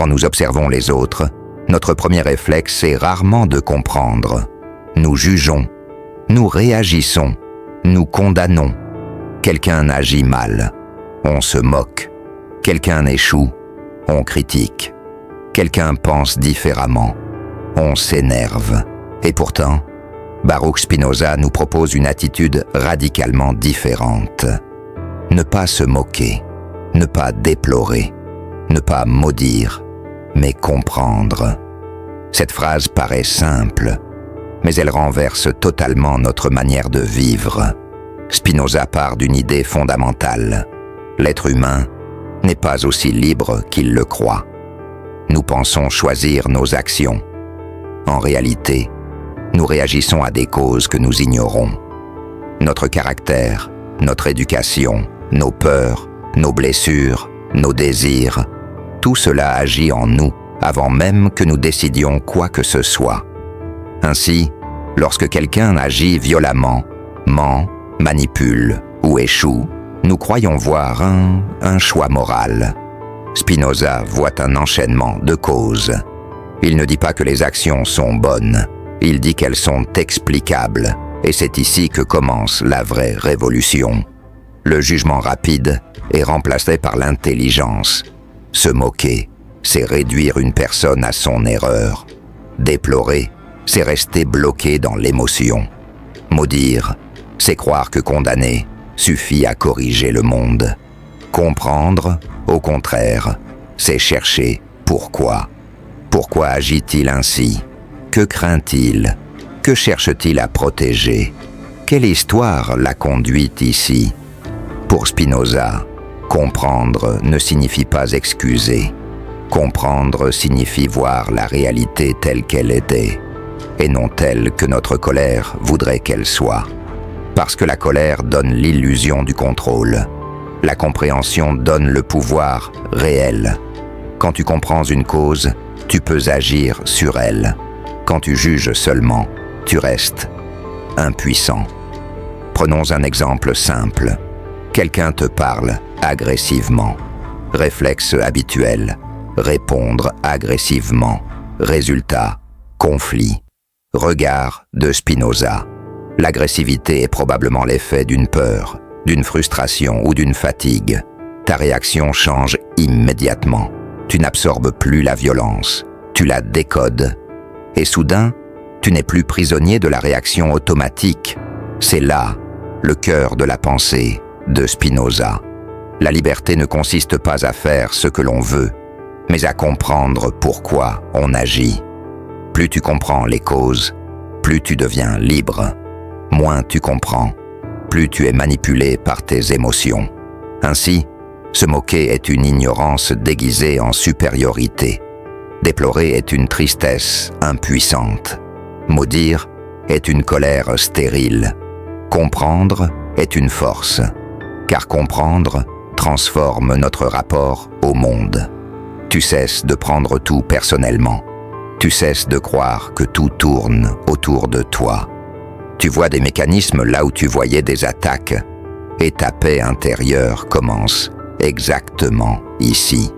Quand nous observons les autres, notre premier réflexe est rarement de comprendre. Nous jugeons, nous réagissons, nous condamnons. Quelqu'un agit mal, on se moque. Quelqu'un échoue, on critique. Quelqu'un pense différemment, on s'énerve. Et pourtant, Baruch Spinoza nous propose une attitude radicalement différente. Ne pas se moquer, ne pas déplorer, ne pas maudire, mais comprendre. Cette phrase paraît simple, mais elle renverse totalement notre manière de vivre. Spinoza part d'une idée fondamentale. L'être humain n'est pas aussi libre qu'il le croit. Nous pensons choisir nos actions. En réalité, nous réagissons à des causes que nous ignorons. Notre caractère, notre éducation, nos peurs, nos blessures, nos désirs, tout cela agit en nous avant même que nous décidions quoi que ce soit. Ainsi, lorsque quelqu'un agit violemment, ment, manipule ou échoue, nous croyons voir un choix moral. Spinoza voit un enchaînement de causes. Il ne dit pas que les actions sont bonnes, il dit qu'elles sont explicables, et c'est ici que commence la vraie révolution. Le jugement rapide est remplacé par l'intelligence. Se moquer, c'est réduire une personne à son erreur. Déplorer, c'est rester bloqué dans l'émotion. Maudire, c'est croire que condamner suffit à corriger le monde. Comprendre, au contraire, c'est chercher pourquoi. Pourquoi agit-il ainsi? Que craint-il? Que cherche-t-il à protéger? Quelle histoire l'a conduit ici? Pour Spinoza, comprendre ne signifie pas excuser. Comprendre signifie voir la réalité telle qu'elle était, et non telle que notre colère voudrait qu'elle soit. Parce que la colère donne l'illusion du contrôle. La compréhension donne le pouvoir réel. Quand tu comprends une cause, tu peux agir sur elle. Quand tu juges seulement, tu restes impuissant. Prenons un exemple simple. Quelqu'un te parle agressivement. Réflexe habituel, répondre agressivement. Résultat, conflit. Regard de Spinoza. L'agressivité est probablement l'effet d'une peur, d'une frustration ou d'une fatigue. Ta réaction change immédiatement. Tu n'absorbes plus la violence, tu la décodes. Et soudain, tu n'es plus prisonnier de la réaction automatique. C'est là, le cœur de la pensée de Spinoza. La liberté ne consiste pas à faire ce que l'on veut, mais à comprendre pourquoi on agit. Plus tu comprends les causes, plus tu deviens libre. Moins tu comprends, plus tu es manipulé par tes émotions. Ainsi, se moquer est une ignorance déguisée en supériorité. Déplorer est une tristesse impuissante. Maudire est une colère stérile. Comprendre est une force, car comprendre transforme notre rapport au monde. Tu cesses de prendre tout personnellement. Tu cesses de croire que tout tourne autour de toi. Tu vois des mécanismes là où tu voyais des attaques, et ta paix intérieure commence exactement ici.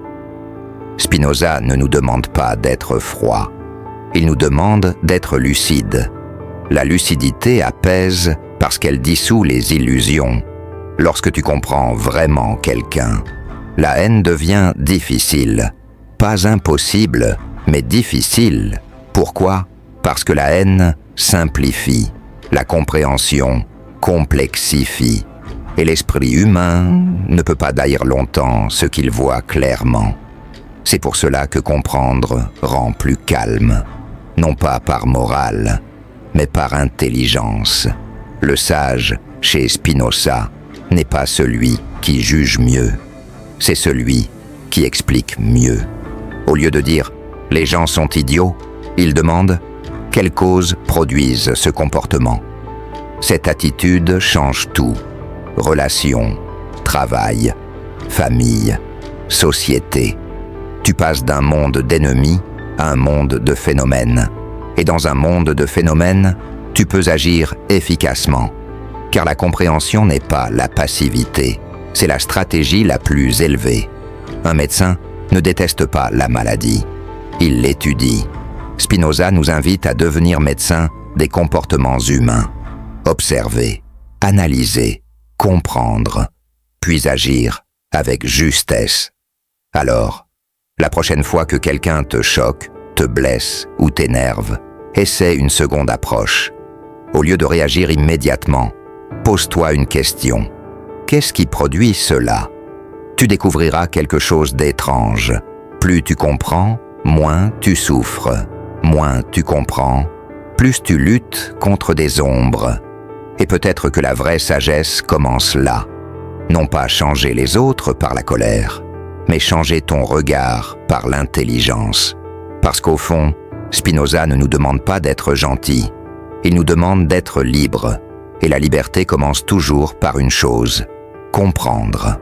Spinoza ne nous demande pas d'être froid, il nous demande d'être lucide. La lucidité apaise parce qu'elle dissout les illusions. Lorsque tu comprends vraiment quelqu'un, la haine devient difficile. Pas impossible, mais difficile. Pourquoi? Parce que la haine simplifie. La compréhension complexifie. Et l'esprit humain ne peut pas haïr longtemps ce qu'il voit clairement. C'est pour cela que comprendre rend plus calme. Non pas par morale, mais par intelligence. Le sage, chez Spinoza, n'est pas celui qui juge mieux. C'est celui qui explique mieux. Au lieu de dire « les gens sont idiots », il demande « quelles causes produisent ce comportement ?» Cette attitude change tout. Relations, travail, famille, société. Tu passes d'un monde d'ennemis à un monde de phénomènes. Et dans un monde de phénomènes, tu peux agir efficacement. Car la compréhension n'est pas la passivité, c'est la stratégie la plus élevée. Un médecin ne déteste pas la maladie. Il l'étudie. Spinoza nous invite à devenir médecins des comportements humains. Observer, analyser, comprendre, puis agir avec justesse. Alors, la prochaine fois que quelqu'un te choque, te blesse ou t'énerve, essaie une seconde approche. Au lieu de réagir immédiatement, pose-toi une question. Qu'est-ce qui produit cela? Tu découvriras quelque chose d'étrange. Plus tu comprends, moins tu souffres. Moins tu comprends, plus tu luttes contre des ombres. Et peut-être que la vraie sagesse commence là. Non pas changer les autres par la colère, mais changer ton regard par l'intelligence. Parce qu'au fond, Spinoza ne nous demande pas d'être gentils. Il nous demande d'être libres. Et la liberté commence toujours par une chose, comprendre.